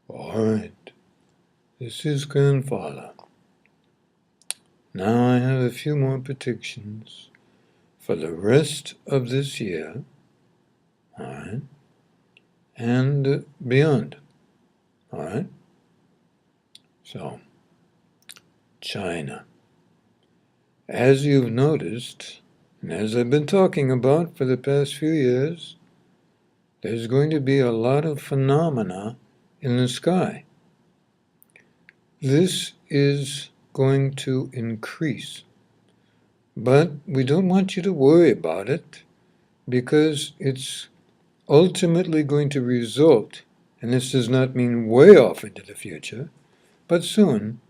All right, this is Grandfather. Now I have a few more predictions for the rest of this year, all right, and beyond, all right? So, China. As you've noticed, and as I've been talking about for the past few years, there's going to be a lot of phenomena in the sky. This is going to increase. But we don't want you to worry about it because it's ultimately going to result, and this does not mean way off into the future, but soon,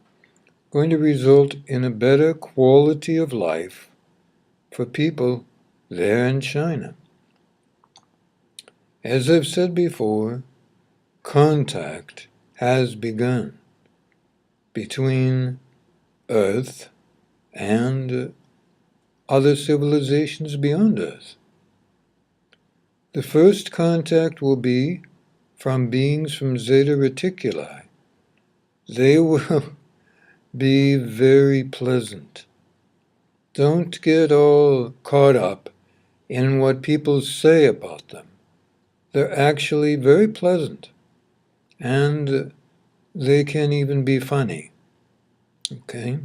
going to result in a better quality of life for people there in China. As I've said before, contact has begun between Earth and other civilizations beyond Earth. The first contact will be from beings from Zeta Reticuli. They will be very pleasant. Don't get all caught up in what people say about them. They're actually very pleasant, and they can even be funny. Okay?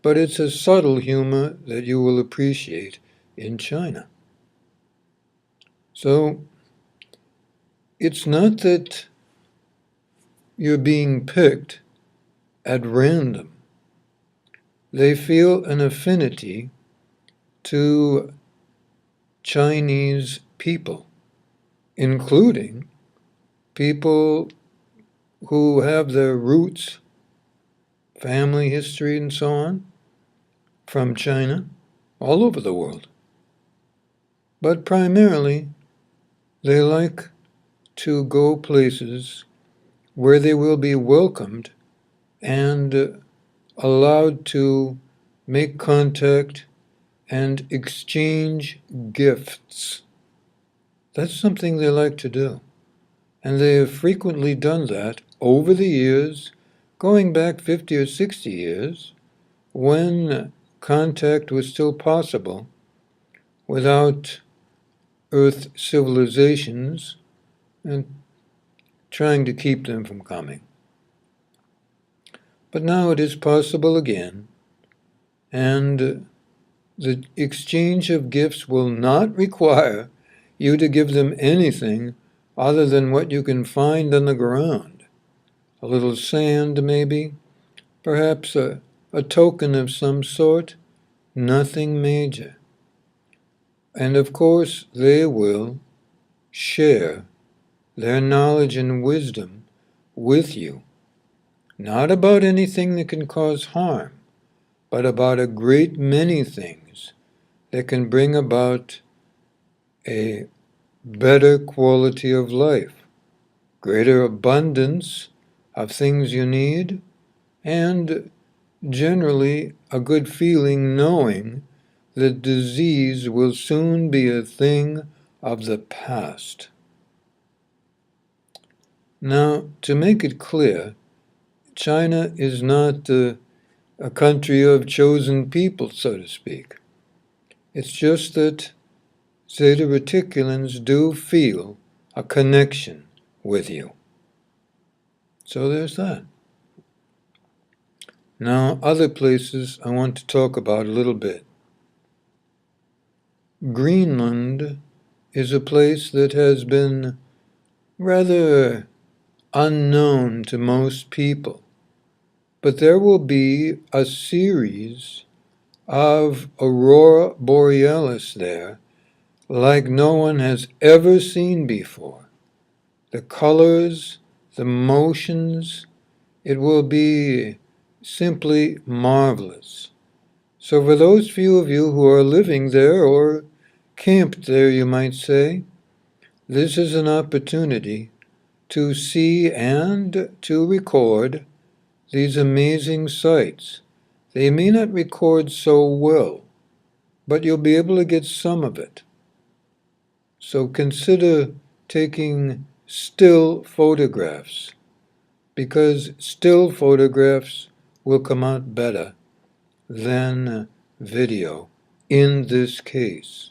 But it's a subtle humor that you will appreciate in China. So, it's not that you're being picked at random. They feel an affinity to Chinese people, including people who have their roots, family history, and so on, from China, all over the world. But primarily, they like to go places where they will be welcomed and allowed to make contact and exchange gifts. That's something they like to do. And they have frequently done that over the years, going back 50 or 60 years, when contact was still possible without Earth civilizations and trying to keep them from coming. But now it is possible again, and the exchange of gifts will not require you to give them anything other than what you can find on the ground. A little sand, maybe, perhaps a token of some sort, nothing major. And of course, they will share their knowledge and wisdom with you, not about anything that can cause harm, but about a great many things that can bring about a better quality of life, greater abundance of things you need, and generally a good feeling knowing that disease will soon be a thing of the past. Now, to make it clear, China is not a country of chosen people, so to speak. It's just that Zeta Reticulans do feel a connection with you. So there's that. Now, other places I want to talk about a little bit. Greenland is a place that has been rather unknown to most people, but there will be a series of aurora borealis there like no one has ever seen before. The colors, the motions, it will be simply marvelous. So for those few of you who are living there or camped there, you might say, this is an opportunity to see and to record these amazing sights. They may not record so well, but you'll be able to get some of it. So consider taking still photographs because still photographs will come out better than video in this case.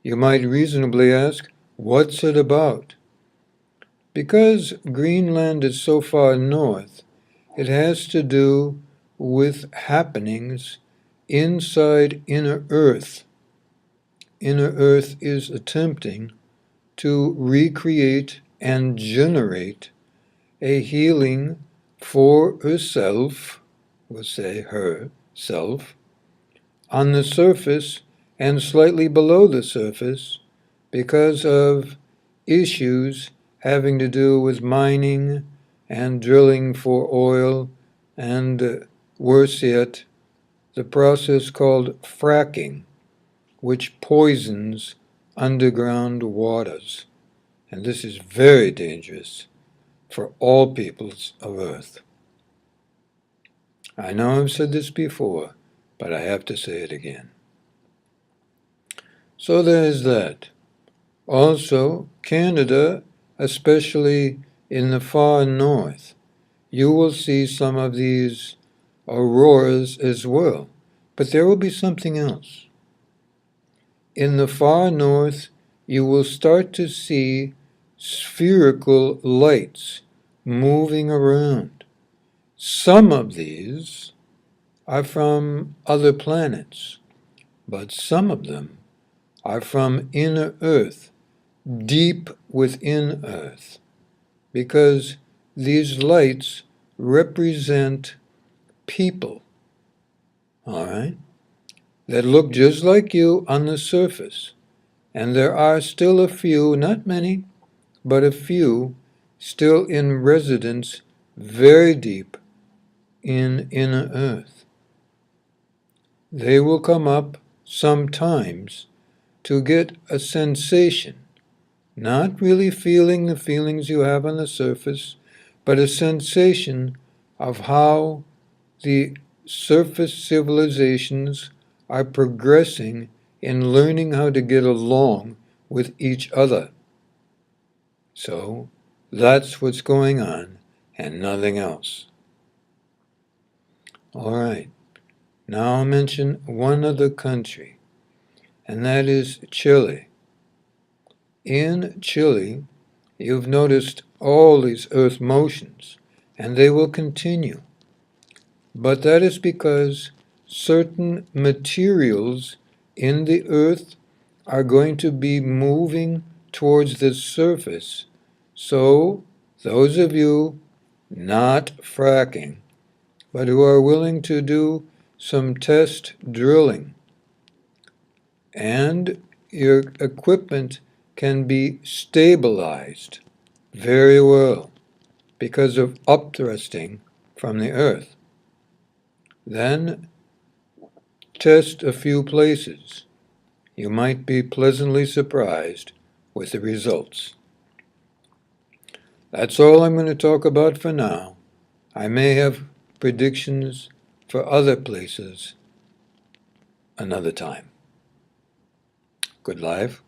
You might reasonably ask, what's it about? Because Greenland is so far north, it has to do with happenings inside Inner Earth. Inner Earth is attempting to recreate and generate a healing for herself, we'll say herself, on the surface and slightly below the surface because of issues having to do with mining and drilling for oil and, worse yet, the process called fracking, which poisons underground waters. And this is very dangerous for all peoples of Earth. I know I've said this before, but I have to say it again. So there's that. Also, Canada, especially in the far north, you will see some of these auroras as well. But there will be something else. In the far north, you will start to see spherical lights moving around. Some of these are from other planets, but some of them are from inner Earth, deep within Earth, because these lights represent people, all right, that look just like you on the surface. And there are still a few, not many, but a few, still in residence very deep in inner Earth. They will come up sometimes to get a sensation, not really feeling the feelings you have on the surface, but a sensation of how the surface civilizations are progressing in learning how to get along with each other. So that's what's going on and nothing else. All right, now I'll mention one other country, and that is Chile. In Chile, you've noticed all these earth motions, and they will continue. But that is because certain materials in the earth are going to be moving towards the surface. So, those of you not fracking, but who are willing to do some test drilling, and your equipment can be stabilized very well because of upthrusting from the earth. Then test a few places. You might be pleasantly surprised with the results. That's all I'm going to talk about for now. I may have predictions for other places another time. Good life.